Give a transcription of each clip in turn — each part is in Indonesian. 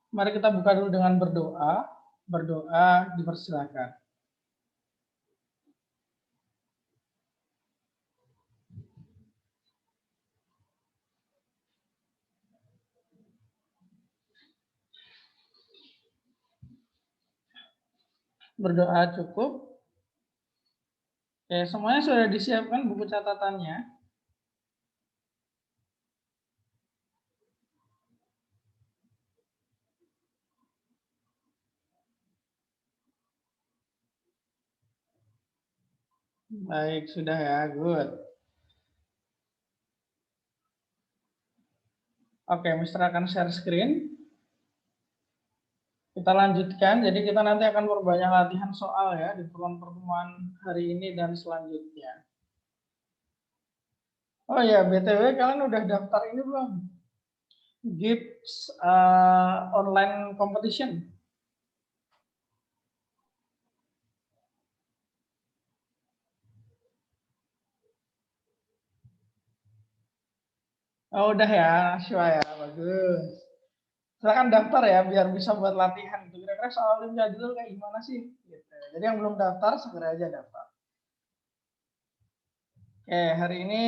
Mari kita buka dulu dengan berdoa. Berdoa dipersilakan. Berdoa cukup. Oke, semuanya sudah disiapkan buku catatannya. Baik, sudah ya, good. Oke, Mister akan share screen. Kita lanjutkan, jadi kita nanti akan berbanyak latihan soal ya di pertemuan hari ini dan selanjutnya. Oh ya, BTW kalian udah daftar ini belum? GIPS online competition. Oh udah ya, Syua ya, bagus. Silakan daftar ya, biar bisa buat latihan. Kira-kira soal olimpiade dulu kayak gimana sih? Gitu. Jadi yang belum daftar segera aja daftar. Oke, hari ini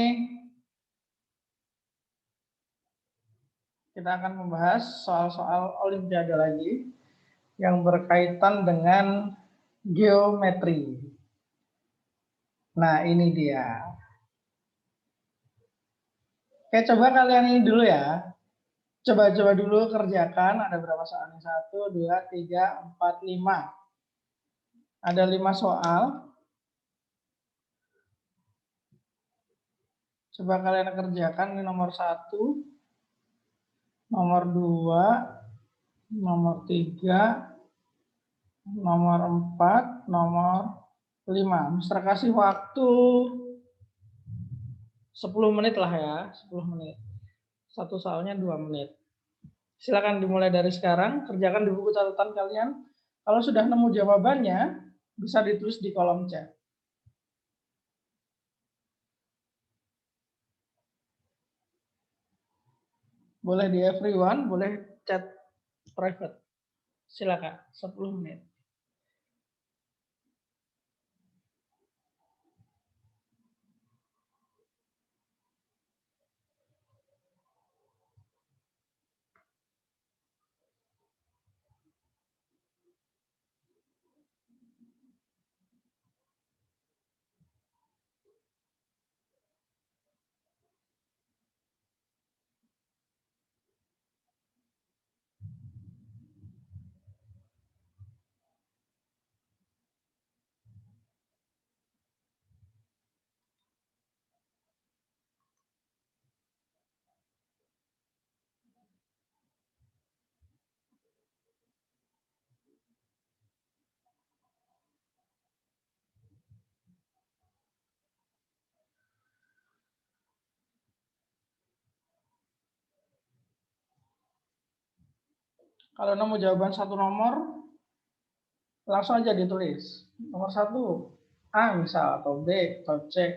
kita akan membahas soal-soal olimpiade lagi yang berkaitan dengan geometri. Nah, ini dia. Oke, coba kalian ini dulu ya. Coba-coba dulu kerjakan. Ada berapa soalnya? 1, 2, 3, 4, 5. Ada 5 soal. Coba kalian kerjakan. Ini nomor 1, nomor 2, nomor 3, nomor 4, nomor 5. Mister kasih waktu 10 menit lah ya. 10 menit. Satu soalnya 2 menit. Silakan dimulai dari sekarang. Kerjakan di buku catatan kalian. Kalau sudah nemu jawabannya, bisa ditulis di kolom chat. Boleh di everyone, boleh chat private. Silakan, 10 menit. Kalau nemu jawaban satu nomor, langsung aja ditulis. Nomor 1, A misal, atau B, atau C.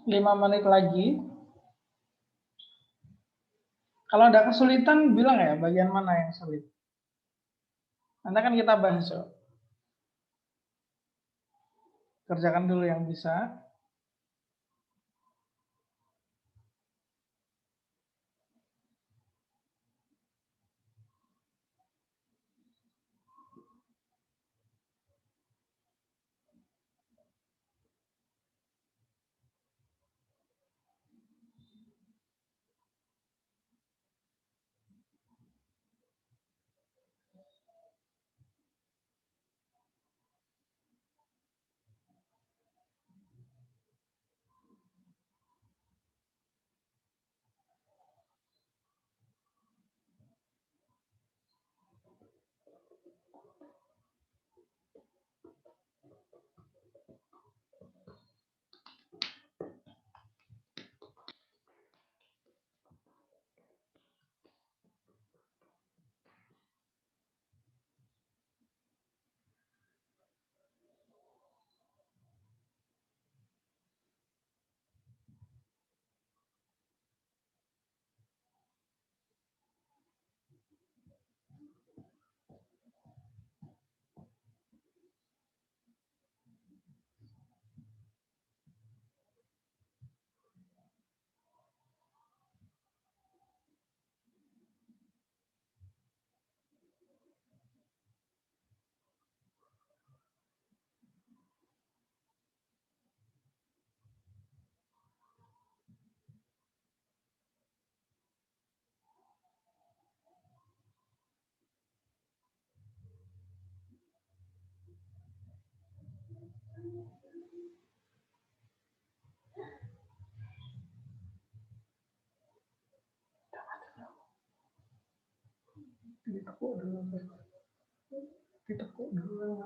5 menit lagi. Kalau ada kesulitan, bilang ya bagian mana yang sulit. Nanti kan kita bahas. So. Kerjakan dulu yang bisa. Ditekuk dulu. Ditekuk dulu.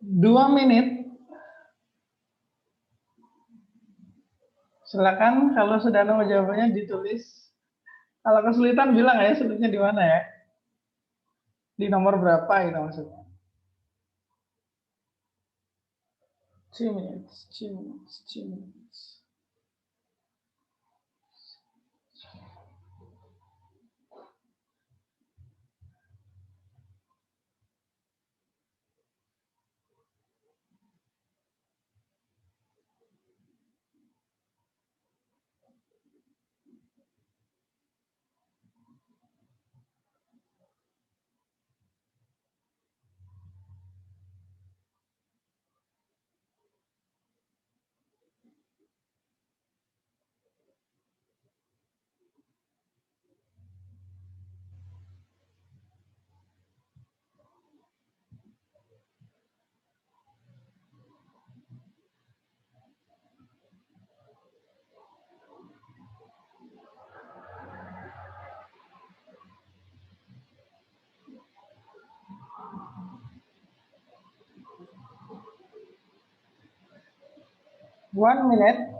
2 menit. Silakan kalau sudah nemu jawabannya ditulis. Kalau kesulitan bilang ya sulitnya di mana ya. Di nomor berapa itu maksudnya. 2 minutes, 2 minutes, 2 minutes. One minute.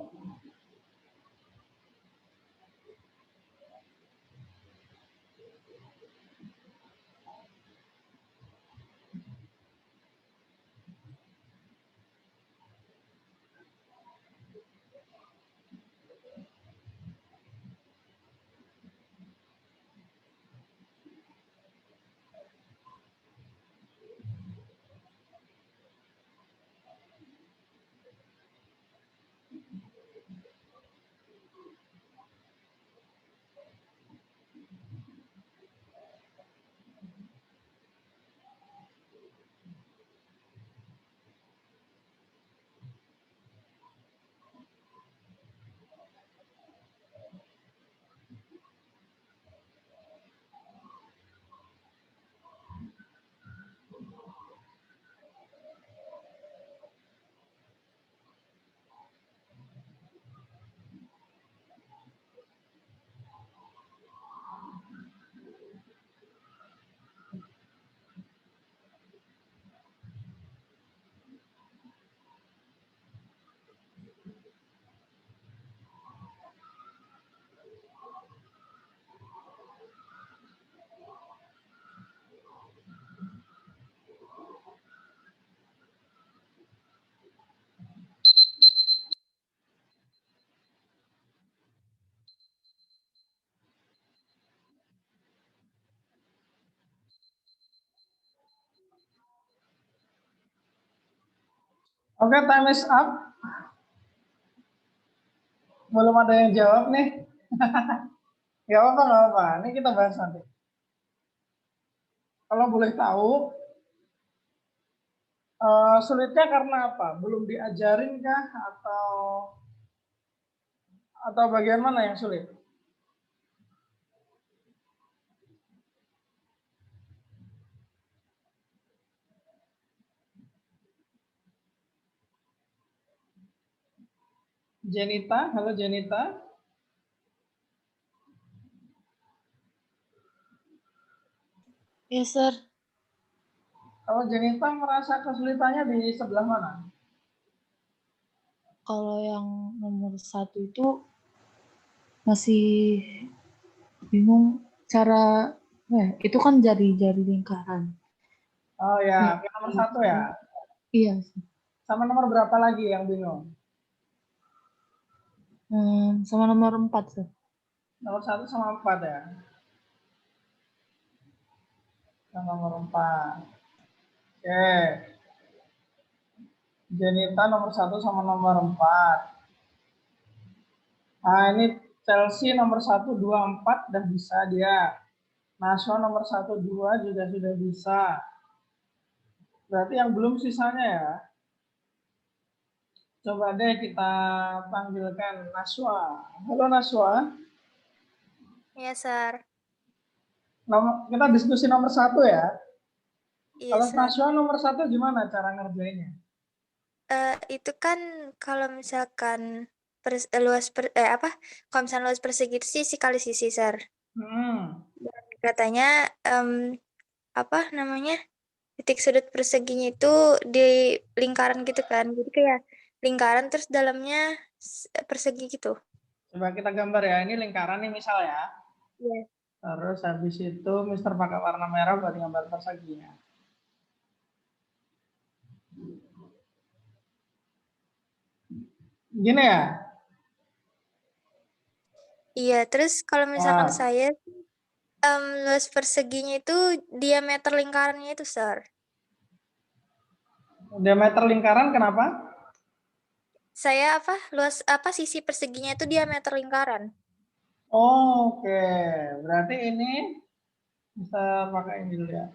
Oke, time is up. Belum ada yang jawab nih. Gak apa-apa, gak apa-apa. Ini kita bahas nanti. Kalau boleh tahu, sulitnya karena apa? Belum diajarin kah? Atau bagian mana yang sulit? Jenita, halo Jenita. Yes, sir. Kalau Jenita merasa kesulitannya di sebelah mana? Kalau yang nomor 1 itu masih bingung cara, itu kan jari-jari lingkaran. Oh ya, Nah, oke, nomor 1 ya. iya, Sama nomor berapa lagi yang bingung? sama nomor 4, sir. Nomor 1 sama 4 ya. Sama nomor 4. Oke. Jenita nomor 1 sama nomor 4. Nah, ini Chelsea nomor 1, 2, 4 udah bisa dia. Nashua nomor 1, 2 juga sudah bisa. Berarti yang belum sisanya ya. Coba deh kita panggilkan Nashwa. Halo Nashwa. Iya, Sar. Kita diskusi nomor 1 ya. Iya, Kalau Sar. Nashwa nomor 1 gimana cara ngerjainnya? Itu kan kalau misalkan kalau misalnya luas persegi itu sisi kali sisi, Sar. Dan katanya apa namanya? Titik sudut perseginya itu di lingkaran gitu kan. Jadi kayak lingkaran terus dalamnya persegi gitu. Coba kita gambar ya. Ini lingkaran nih misal ya. Iya. Terus habis itu Mister pakai warna merah buat gambar perseginya. Gini ya? Iya, terus kalau misalkan Wah, saya luas perseginya itu diameter lingkarannya itu, Sar. diameter lingkaran kenapa? Saya sisi perseginya itu diameter lingkaran. Oke, berarti ini bisa pakai ini dulu ya.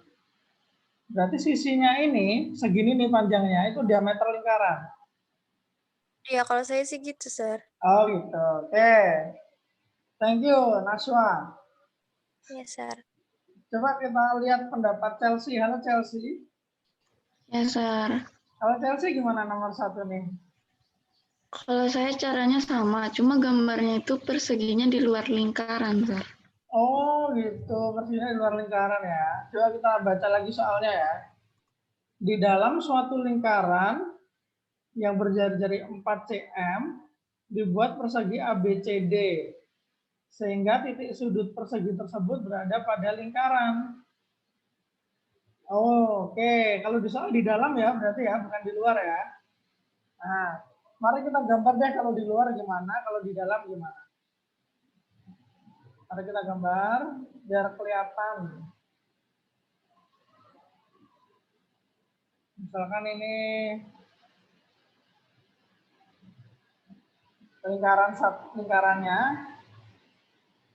Berarti sisinya ini segini nih panjangnya itu diameter lingkaran. Iya, kalau saya sih gitu, Sir. Oh gitu. Oke. Thank you, Naswa. Iya, Sir. Coba kita lihat pendapat Chelsea. Halo Chelsea. Ya, Sar. Kalau Chelsea gimana nomor 1 nih? Kalau saya caranya sama, cuma gambarnya itu perseginya di luar lingkaran, Sar. Oh gitu, persinya di luar lingkaran ya. Coba kita baca lagi soalnya ya. Di dalam suatu lingkaran yang berjari-jari 4 cm dibuat persegi ABCD sehingga titik sudut persegi tersebut berada pada lingkaran. Oh, oke. Kalau di soal di dalam ya berarti ya, bukan di luar ya. Nah, mari kita gambar deh kalau di luar gimana, kalau di dalam gimana. Mari kita gambar biar kelihatan. Misalkan ini lingkarannya.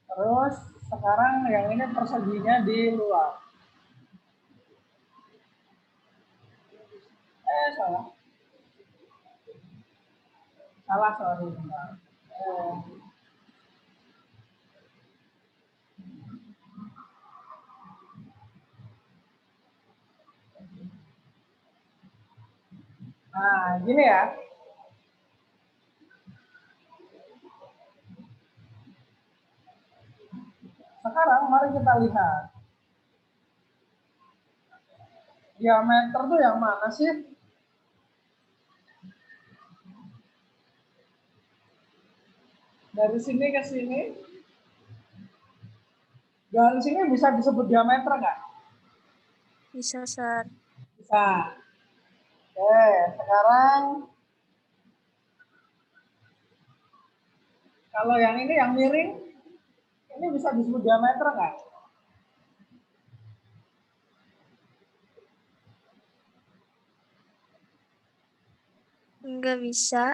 Terus sekarang yang ini perseginya di luar. Salah. Salah, sorry. Nah, gini ya. Sekarang mari kita lihat. Diameter tuh yang mana sih? Dari sini ke sini. Garis ini bisa disebut diameter nggak? Bisa, Sir. Bisa. Oke, sekarang kalau yang ini yang miring, ini bisa disebut diameter nggak? Nggak bisa.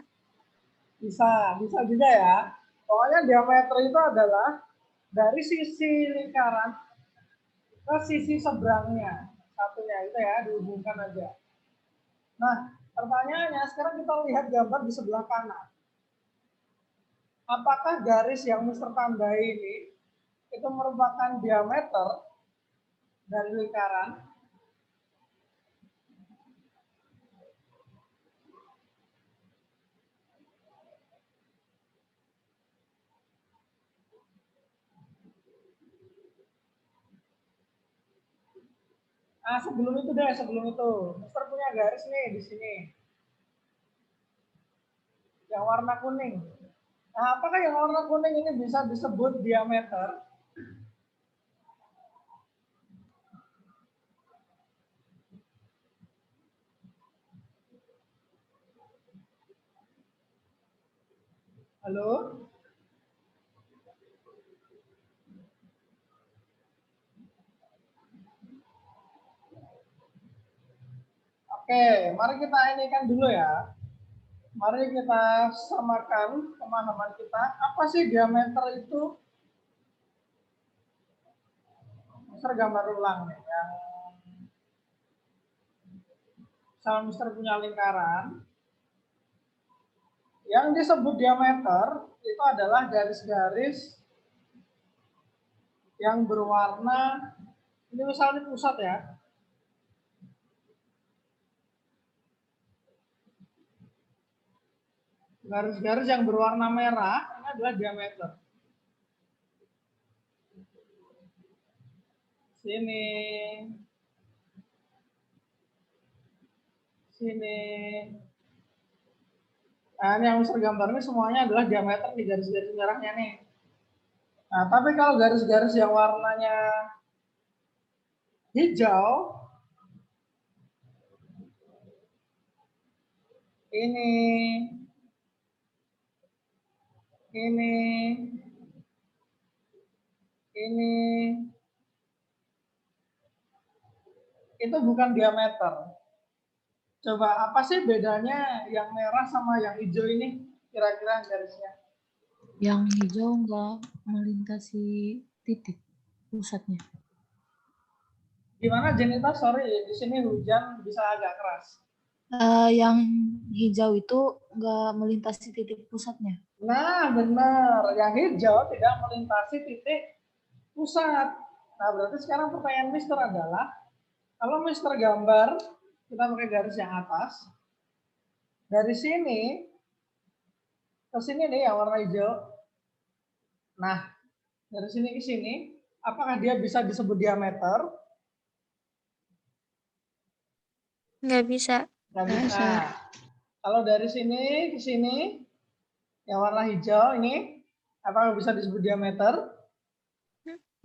Bisa juga ya. Pokoknya diameter itu adalah dari sisi lingkaran ke sisi seberangnya. Satunya itu ya, dihubungkan aja. Nah, pertanyaannya sekarang kita lihat gambar di sebelah kanan. Apakah garis yang Mister tandai ini itu merupakan diameter dari lingkaran? Sebelum itu deh, sebelum itu. Mister punya garis nih di sini. Yang warna kuning. Nah, apakah yang warna kuning ini bisa disebut diameter? Halo? Oke, mari kita ini kan dulu ya. Mari kita samakan pemahaman kita. Apa sih diameter itu? Mister gambar ulang nih. Misalnya Mister punya lingkaran. Yang disebut diameter itu adalah garis-garis yang berwarna, ini misalnya pusat ya. Garis-garis yang berwarna merah ini adalah diameter. Sini. Sini. Nah, ini yang Mister gambar ini semuanya adalah diameter di garis-garis merahnya nih. Nah, tapi kalau garis-garis yang warnanya hijau, ini, itu bukan diameter. Coba apa sih bedanya yang merah sama yang hijau ini? Kira-kira garisnya. Yang hijau nggak melintasi titik pusatnya. Gimana Jenita? Sorry, di sini hujan bisa agak keras. Yang hijau itu nggak melintasi titik pusatnya. Nah, benar. Yang hijau tidak melintasi titik pusat. Nah, berarti sekarang pertanyaan Mister adalah, kalau Mister gambar, kita pakai garis yang atas, dari sini ke sini nih yang warna hijau. Nah, dari sini ke sini, apakah dia bisa disebut diameter? Nggak bisa. Nggak bisa. Kalau dari sini ke sini, yang warna hijau ini, apakah bisa disebut diameter?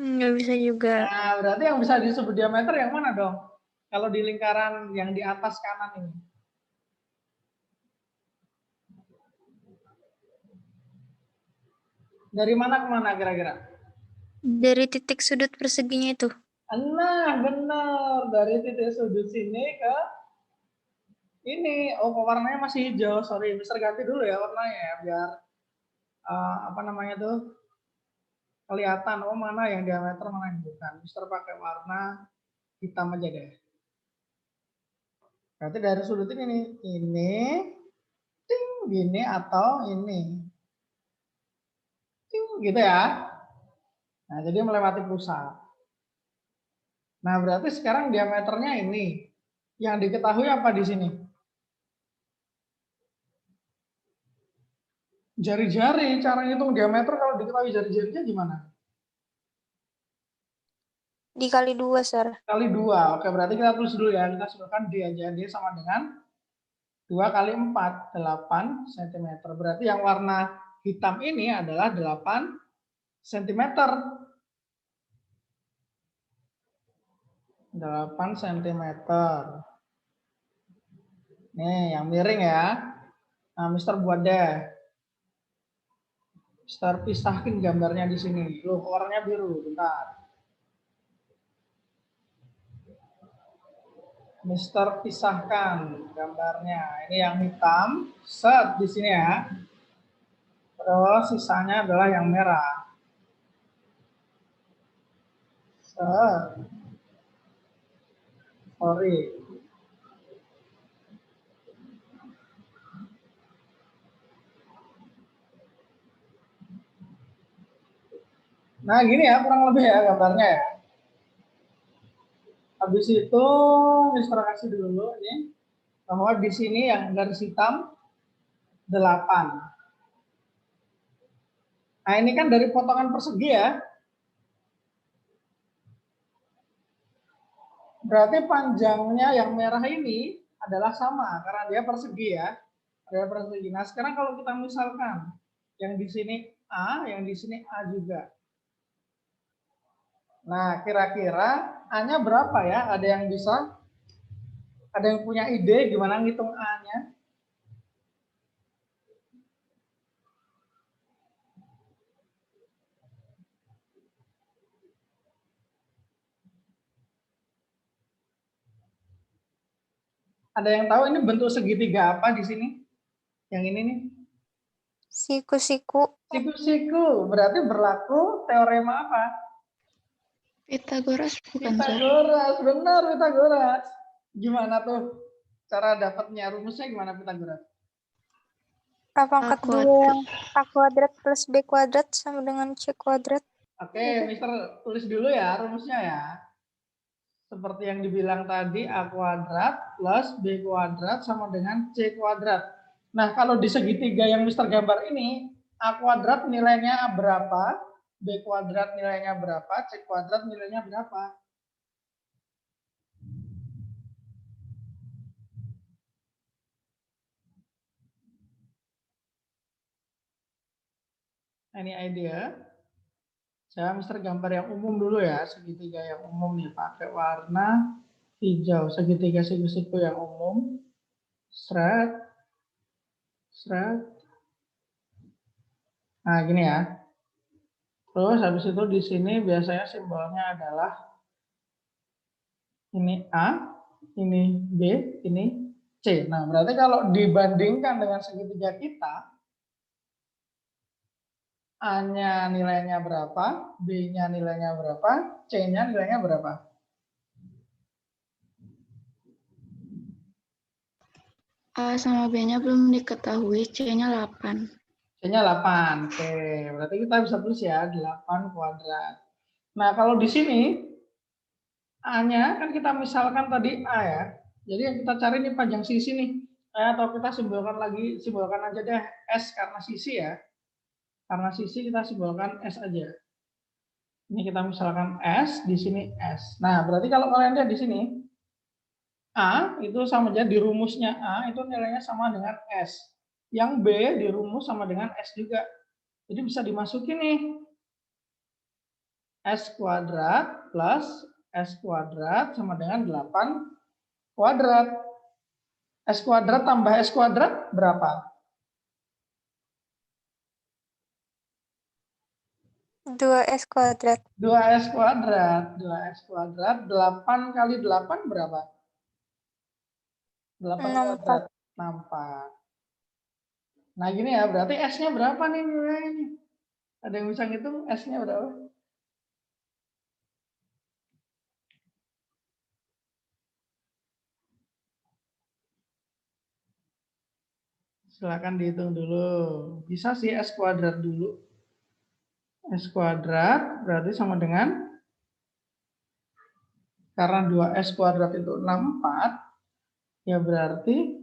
Nggak bisa juga. Nah, berarti yang bisa disebut diameter yang mana dong? Kalau di lingkaran yang di atas kanan ini. Dari mana ke mana kira-kira? Dari titik sudut perseginya itu. Nah, benar. Dari titik sudut sini ke ini. Oh, warnanya masih hijau. Sorry, Mister ganti dulu ya warnanya ya, biar apa namanya tuh kelihatan. Oh, mana yang diameter, mana yang bukan. Mister pakai warna hitam aja deh. Berarti dari sudut ini, ting, gini atau ini. Ting, gitu ya. Nah, jadi melewati pusat. Nah, berarti sekarang diameternya ini. Yang diketahui apa di sini? Jari-jari, cara ngitung diameter kalau diketahui jari-jarinya gimana? Dikali 2, Sir. Kali 2. Oke, berarti kita tulis dulu ya. Kita sebutkan D aja. D sama dengan 2 kali 4, 8 cm. Berarti yang warna hitam ini adalah 8 cm. 8 cm. Nih, yang miring ya. Nah, Mister buat deh. Mister pisahin gambarnya di sini. Loh, warnanya biru. Bentar. Mister pisahkan gambarnya. Ini yang hitam, set di sini ya. Terus sisanya adalah yang merah. Set. Sorry. Nah, gini ya kurang lebih ya gambarnya ya. Habis itu Mister kasih dulu ini bahwa di sini yang garis hitam 8. Nah, ini kan dari potongan persegi ya. Berarti panjangnya yang merah ini adalah sama karena dia persegi ya. Dia persegi. Nah, sekarang kalau kita misalkan yang di sini A, yang di sini A juga. Nah, kira-kira A-nya berapa ya? Ada yang bisa? Ada yang punya ide gimana ngitung A-nya? Ada yang tahu ini bentuk segitiga apa di sini? Yang ini nih. Siku-siku. Siku-siku berarti berlaku teorema apa? Pitagoras bukan, Sir? Pitagoras, benar Pitagoras. Gimana tuh cara dapatnya rumusnya gimana Pitagoras? A pangkat 2 yang A kuadrat plus B kuadrat sama dengan C kuadrat. Oke, Mister tulis dulu ya rumusnya ya. Seperti yang dibilang tadi, A kuadrat plus B kuadrat sama dengan C kuadrat. Nah, kalau di segitiga yang Mister gambar ini, A kuadrat nilainya berapa, B kuadrat nilainya berapa, C kuadrat nilainya berapa? Any idea? Saya Mister gambar yang umum dulu ya, segitiga yang umum nih, pakai warna hijau, segitiga siku-siku yang umum. Seret, seret. Nah, gini ya. Terus habis itu di sini biasanya simbolnya adalah ini A, ini B, ini C. Nah, berarti kalau dibandingkan dengan segitiga kita, A-nya nilainya berapa, B-nya nilainya berapa, C-nya nilainya berapa? A sama B-nya belum diketahui, C-nya 8. C-nya 8. Oke, berarti kita bisa tulis ya 8 kuadrat. Nah, kalau di sini A-nya kan kita misalkan tadi A ya. Jadi yang kita cari ini panjang sisi nih. Atau kita simbolkan aja deh S karena sisi ya. Karena sisi kita simbolkan S aja. Ini kita misalkan S, di sini S. Nah, berarti kalau kalian lihat di sini A itu sama aja di rumusnya A itu nilainya sama dengan S. Yang B di rumus sama dengan S juga. Jadi bisa dimasukin nih. S kuadrat plus S kuadrat sama dengan 8 kuadrat. S kuadrat tambah S kuadrat berapa? 2S kuadrat. 2S kuadrat. 2S kuadrat. 8 kali 8 berapa? 8 kuadrat. 64. Nah gini ya, berarti S-nya berapa nih nilainya? Ada yang bisa ngitung S-nya berapa? Silakan dihitung dulu. Bisa sih S kuadrat dulu. S kuadrat berarti sama dengan, karena 2S kuadrat itu 64, ya berarti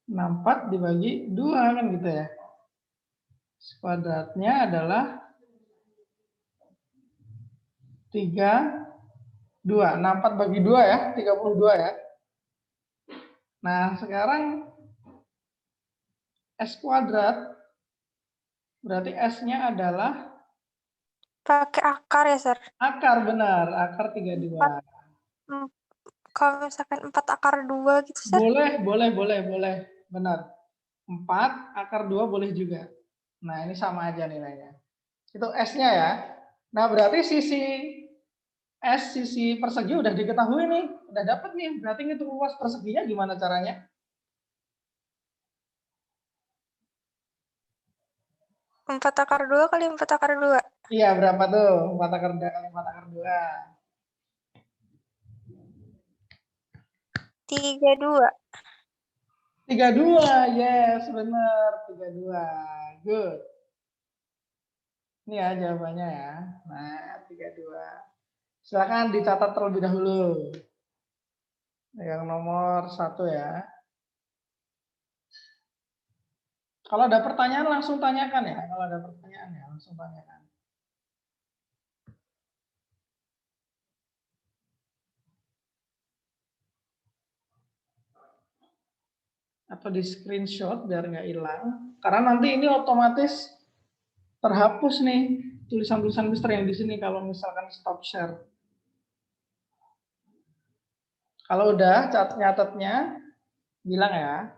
64 dibagi 2 kan gitu ya. S kuadratnya adalah 32. 64 bagi 2 ya, 32 ya. Nah, sekarang S kuadrat berarti S-nya adalah Pakai akar ya, Sir? akar, benar, akar 32. Kalau misalkan 4 akar 2 gitu, Sir? Boleh. Benar. 4 akar 2 boleh juga. Nah, ini sama aja nilainya. Itu S-nya ya. Nah, berarti sisi S sisi persegi udah diketahui nih, udah dapat nih. Berarti ngitung luas perseginya gimana caranya? Empat akar 2 kali 4 akar 2. Iya, berapa tuh? 4 akar 2 kali 4 akar 2. 32. 32, yes, benar. 32, good. Ini ya jawabannya ya. Nah, 32. Silakan dicatat terlebih dahulu. Yang nomor 1 ya. Kalau ada pertanyaan langsung tanyakan ya. Kalau ada pertanyaan ya langsung tanyakan. Atau di screenshot biar nggak hilang. Karena nanti ini otomatis terhapus nih tulisan-tulisan Mister yang di sini kalau misalkan stop share. Kalau udah nyatetnya bilang ya.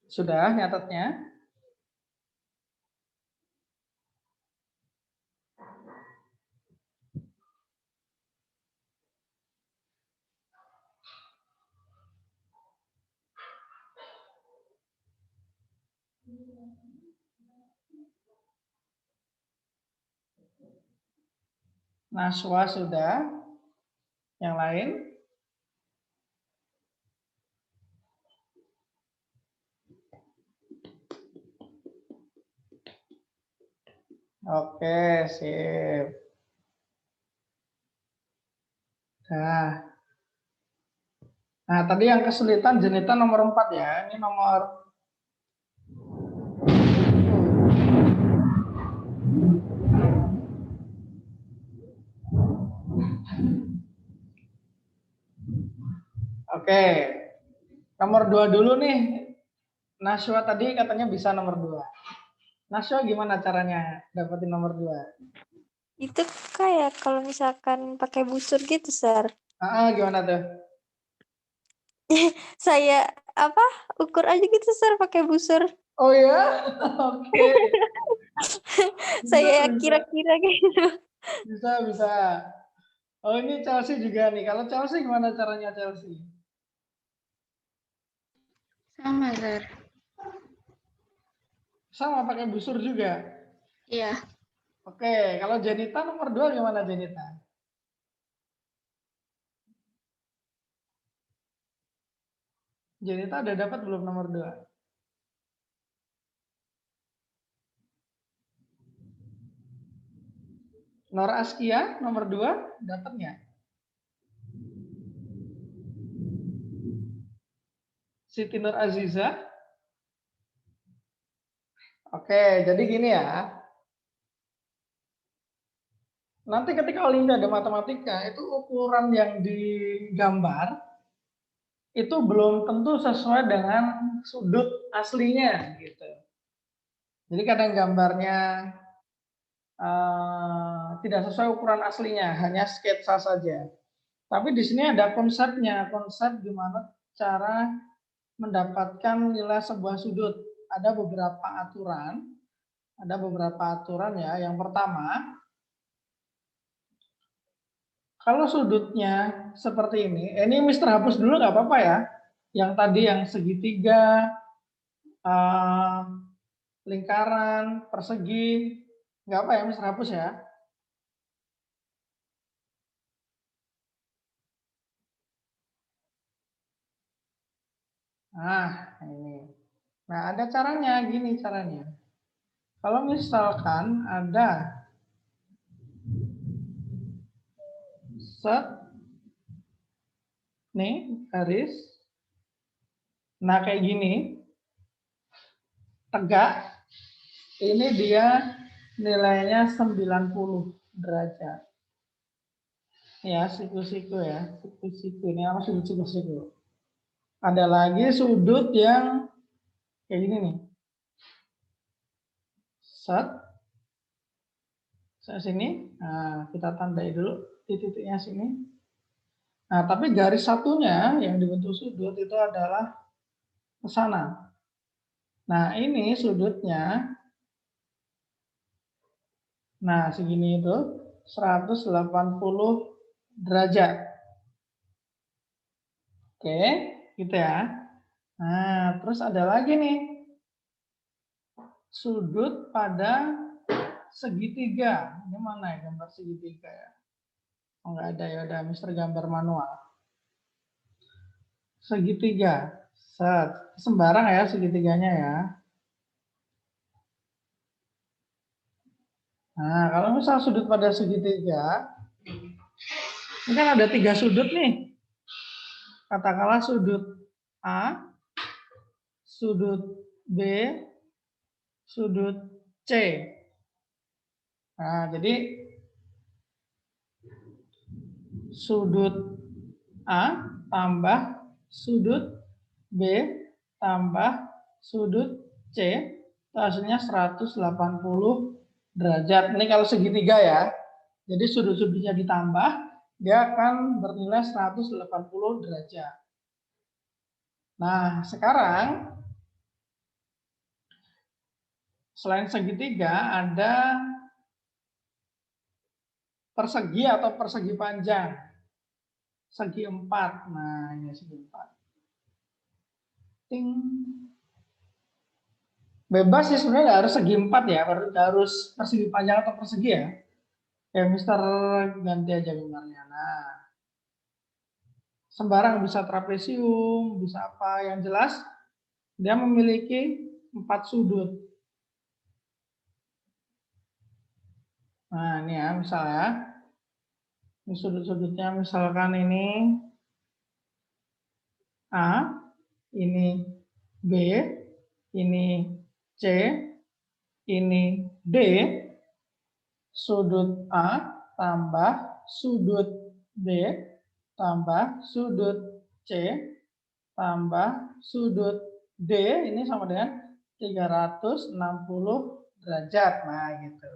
Sudah nyatetnya? Naswa sudah. Yang lain? Oke, sip. Nah, tadi yang kesulitan jenitan nomor 4 ya. Ini nomor Oke. Nomor 2 dulu nih. Naswa tadi katanya bisa nomor 2. Naswa gimana caranya dapetin nomor 2? Itu kayak kalau misalkan pakai busur gitu, Sir. Gimana tuh? Saya ukur aja gitu, Sir, pakai busur. Oh ya? Oke. Saya Bisa. kira-kira gitu. Bisa. Oh, ini Chelsea juga nih. Kalau Chelsea gimana caranya Chelsea? Sama, Sir. Sama pakai busur juga? Iya. Oke, kalau Jenita nomor 2 gimana Jenita? Jenita udah dapat belum nomor 2? Nor Askia nomor 2 dapatnya? Siti Nur Aziza? Oke, jadi gini ya. Nanti ketika Olimpiade Matematika itu ukuran yang digambar itu belum tentu sesuai dengan sudut aslinya gitu. Jadi kadang gambarnya tidak sesuai ukuran aslinya, hanya sketsa saja. Tapi di sini ada konsepnya, konsep gimana cara mendapatkan nilai sebuah sudut. Ada beberapa aturan ya. Yang pertama, kalau sudutnya seperti ini Mister hapus dulu nggak apa-apa ya. Yang tadi yang segitiga, lingkaran, persegi, nggak apa ya, Mister hapus ya. Nah, ini. Nah, ada caranya, gini caranya. Kalau misalkan ada set, nih, garis, nah kayak gini, tegak, ini dia nilainya 90 derajat. Ya, siku-siku ya, siku-siku, ini apa sudut siku-siku. Ada lagi sudut yang kayak gini nih. Set, saya sini, nah kita tandai dulu titiknya sini. Nah, tapi garis satunya yang dibentuk sudut itu adalah ke sana. Nah, ini sudutnya, nah segini itu 180 derajat. Oke, gitu ya. Nah, terus ada lagi nih, sudut pada segitiga. Ini mana ya gambar segitiga ya? Oh, nggak ada ya, udah Mister gambar manual. Segitiga, set, sembarang ya segitiganya ya. Nah, kalau misal sudut pada segitiga, ini kan ada 3 sudut nih. Katakanlah sudut A, sudut B, sudut C. Nah, jadi sudut A tambah sudut B tambah sudut C, itu hasilnya 180 derajat. Ini kalau segitiga ya. Jadi sudut-sudutnya ditambah, dia akan bernilai 180 derajat. Nah, sekarang selain segitiga ada persegi atau persegi panjang. Segi 4. Nah, ini segi 4. Ting. Bebas sih sebenarnya nggak harus segi 4 ya, harus persegi panjang atau persegi ya. Ya, Mister ganti aja gambarnya. Nah, sembarang bisa trapesium, bisa apa, yang jelas dia memiliki 4 sudut. Nah, ini ya, misalnya ini sudut-sudutnya misalkan ini A, ini B, ini C, ini D, sudut A tambah sudut B tambah sudut C tambah sudut D, ini sama dengan 360 derajat. Nah, gitu.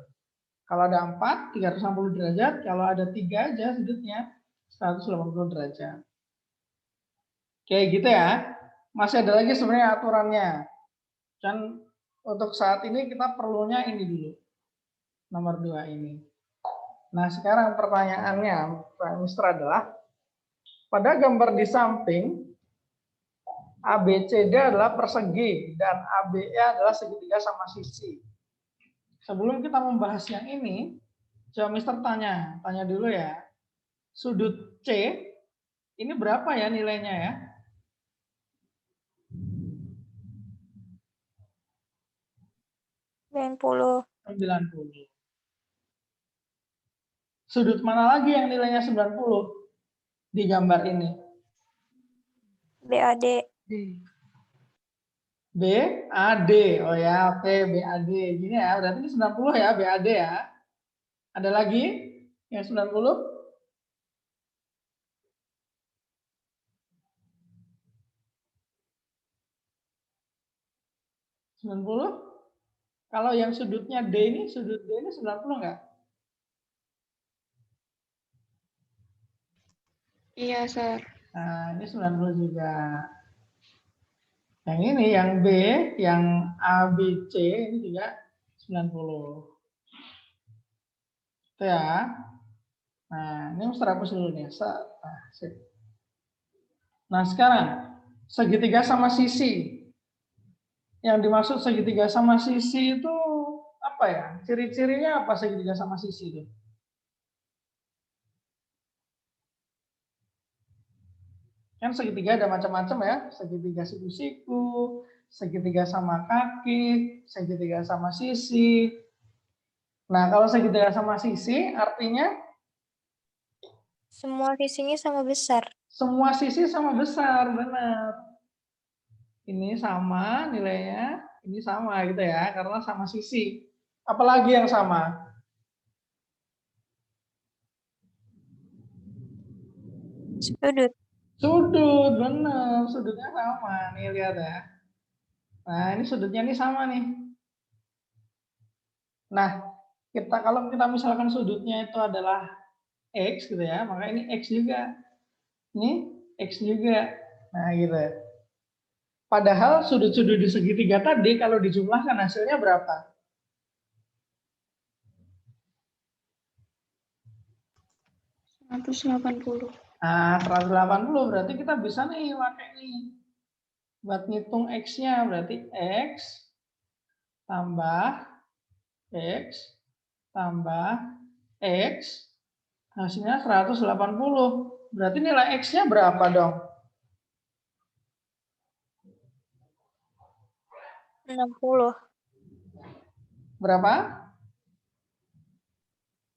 Kalau ada 4, 360 derajat. Kalau ada 3 aja sudutnya, 180 derajat. Oke, gitu ya. Masih ada lagi sebenarnya aturannya. Dan untuk saat ini kita perlunya ini dulu. Nomor 2 ini. Nah, sekarang pertanyaannya, Pak Mister, adalah pada gambar di samping, ABCD adalah persegi dan ABE adalah segitiga sama sisi. Sebelum kita membahas yang ini, coba Mister tanya dulu ya. Sudut C ini berapa ya nilainya ya? Puluh. 90. Sudut mana lagi yang nilainya 90 di gambar ini? BAD. BAD. Oh ya, oke, BAD. Gini ya, berarti ini 90 ya, BAD ya. Ada lagi yang 90? 90? Kalau yang sudutnya D ini, sudut D ini 90 enggak? Iya, Sir. Nah, ini 90 juga. Yang ini, yang B, yang ABC ini juga 90. Itu ya. Nah, ini mesti hapus dulu nih. Nah, sekarang segitiga sama sisi. Yang dimaksud segitiga sama sisi itu apa ya? Ciri-cirinya apa segitiga sama sisi itu? Kan segitiga ada macam-macam ya, segitiga siku-siku, segitiga sama kaki, segitiga sama sisi. Nah, kalau segitiga sama sisi artinya Semua sisinya sama besar. semua sisi sama besar, benar. Ini sama nilainya, ini sama gitu ya, karena sama sisi. Apalagi yang sama? Sudut. Sudut, benar. Sudutnya sama. Nih lihat ya. Nah, ini sudutnya nih sama nih. Nah, kalau kita misalkan sudutnya itu adalah X gitu ya, maka ini X juga. Ini X juga. Nah, gitu. Padahal sudut-sudut di segitiga tadi kalau dijumlahkan hasilnya berapa? 180. Nah, 180 berarti kita bisa nih pakai nih. Buat ngitung X-nya berarti X tambah X tambah X hasilnya 180. Berarti nilai X-nya berapa dong? 60. Berapa?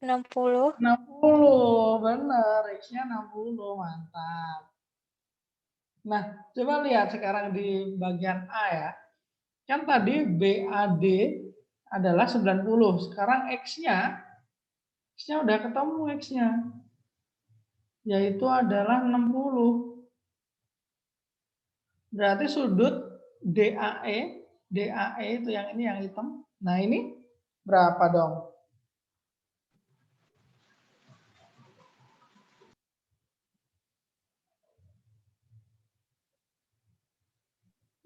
60. 60, benar. X-nya 60, mantap. Nah, coba lihat sekarang di bagian A ya. Kan tadi BAD adalah 90. Sekarang X-nya udah ketemu X-nya. Yaitu adalah 60. Berarti sudut DAE itu yang ini yang hitam. Nah, ini berapa dong?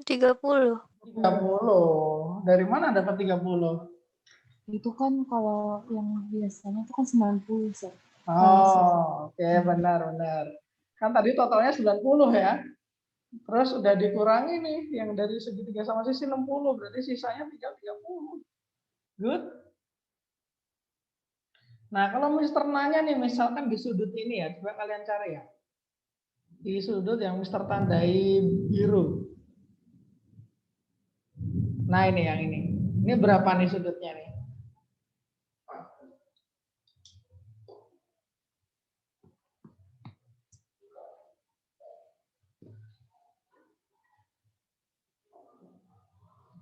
30. 30. Dari mana dapat 30? Itu kan kalau yang biasanya itu kan 90, Sir. Oh, oke, benar-benar. Kan tadi totalnya 90 ya. Terus udah dikurangi nih yang dari segitiga sama sisi 60, berarti sisanya tinggal 30. Good. Nah, kalau Mister nanya nih, misalkan di sudut ini ya, coba kalian cari ya. Di sudut yang Mister tandai biru. Nah, ini yang ini. Ini berapa nih sudutnya nih?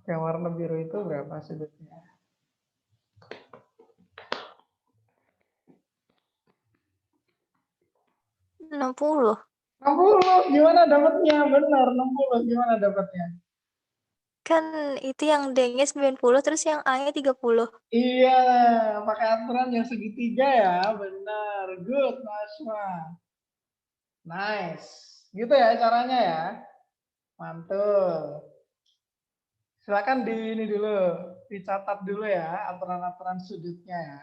Yang warna biru itu berapa sudutnya? 60. 60. Gimana dapatnya? Benar, 60. Gimana dapatnya? Kan itu yang D-nya 90 terus yang A-nya 30. Iya, pakai aturan yang segitiga ya. Benar. Good, Masma. Nice. Gitu ya caranya ya. Mantul. Silakan di ini dulu, dicatat dulu ya aturan-aturan sudutnya ya.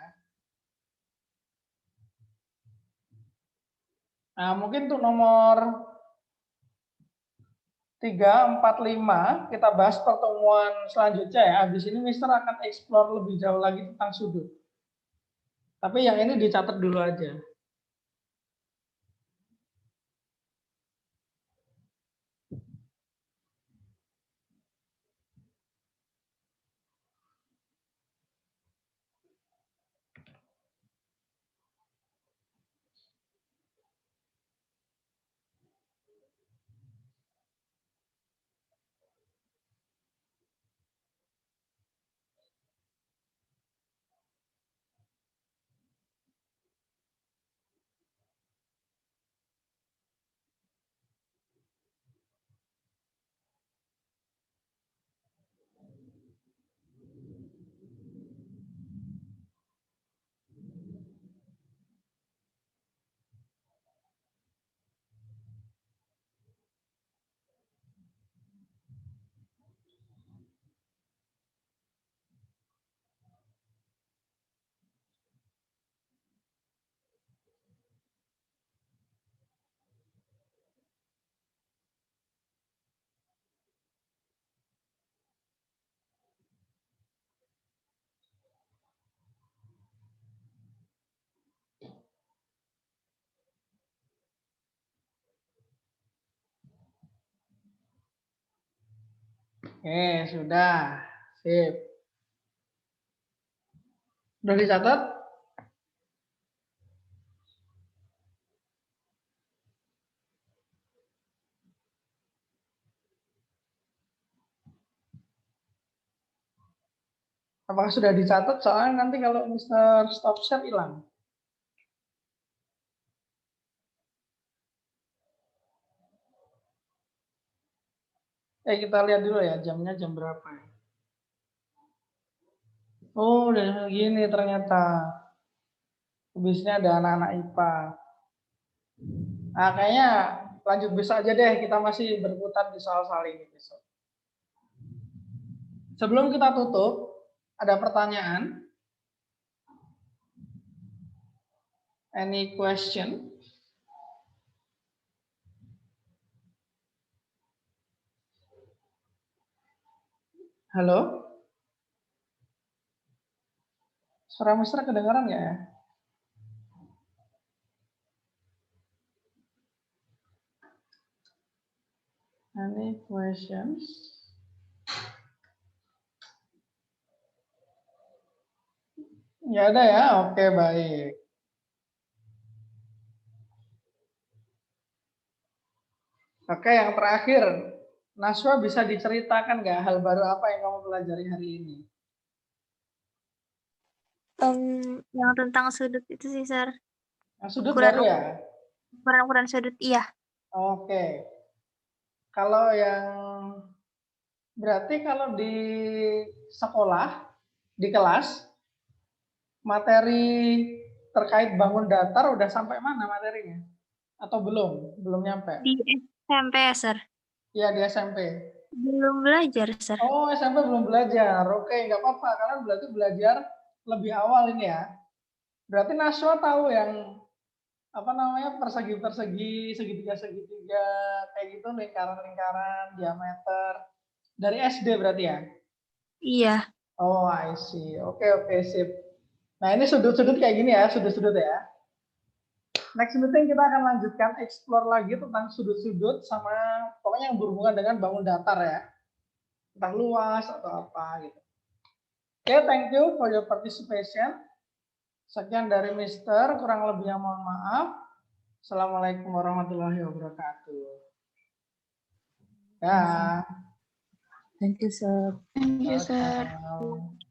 Nah, mungkin tuh nomor 3, 4, 5 kita bahas pertemuan selanjutnya ya. Habis ini Mister akan explore lebih jauh lagi tentang sudut. Tapi yang ini dicatat dulu aja. Oke, sudah. Sip. Udah dicatat? Apakah sudah dicatat? Soalnya nanti kalau Mr. Stop Share hilang. Kita lihat dulu ya jamnya jam berapa. Oh, udah gini ternyata. Habisnya ada anak-anak IPA. Nah, kayaknya lanjut besok aja deh. Kita masih berputar di soal-soal ini besok. Sebelum kita tutup, ada pertanyaan? Any question? Halo? Suara Mister kedengaran nggak ya? Any questions? Nggak ada ya? Oke, baik. Oke, yang terakhir. Naswa bisa diceritakan nggak hal baru apa yang kamu pelajari hari ini? Yang tentang sudut itu sih, Sir. Yang sudut Ukuran- baru ya? Ukuran sudut, iya. Oke. Kalau yang berarti kalau di sekolah, di kelas, materi terkait bangun datar udah sampai mana materinya? Atau belum? Belum nyampe? Di SMP, Sir. Iya, di SMP. Belum belajar, Sir. Oh, SMP belum belajar. Oke, nggak apa-apa. Kalian berarti belajar lebih awal ini ya. Berarti Naswa tahu yang apa namanya persegi-persegi, segitiga-segitiga, kayak gitu, lingkaran-lingkaran, diameter. Dari SD berarti ya? Iya. Oh, I see. Oke, sip. Nah, ini sudut-sudut kayak gini ya, sudut-sudut ya. Next meeting kita akan lanjutkan explore lagi tentang sudut-sudut sama pokoknya yang berhubungan dengan bangun datar ya. Tentang luas atau apa gitu. Oke, thank you for your participation. Sekian dari Mister, kurang lebihnya mohon maaf. Assalamualaikum warahmatullahi wabarakatuh. Ya. Thank you, sir. Thank you, sir. Welcome.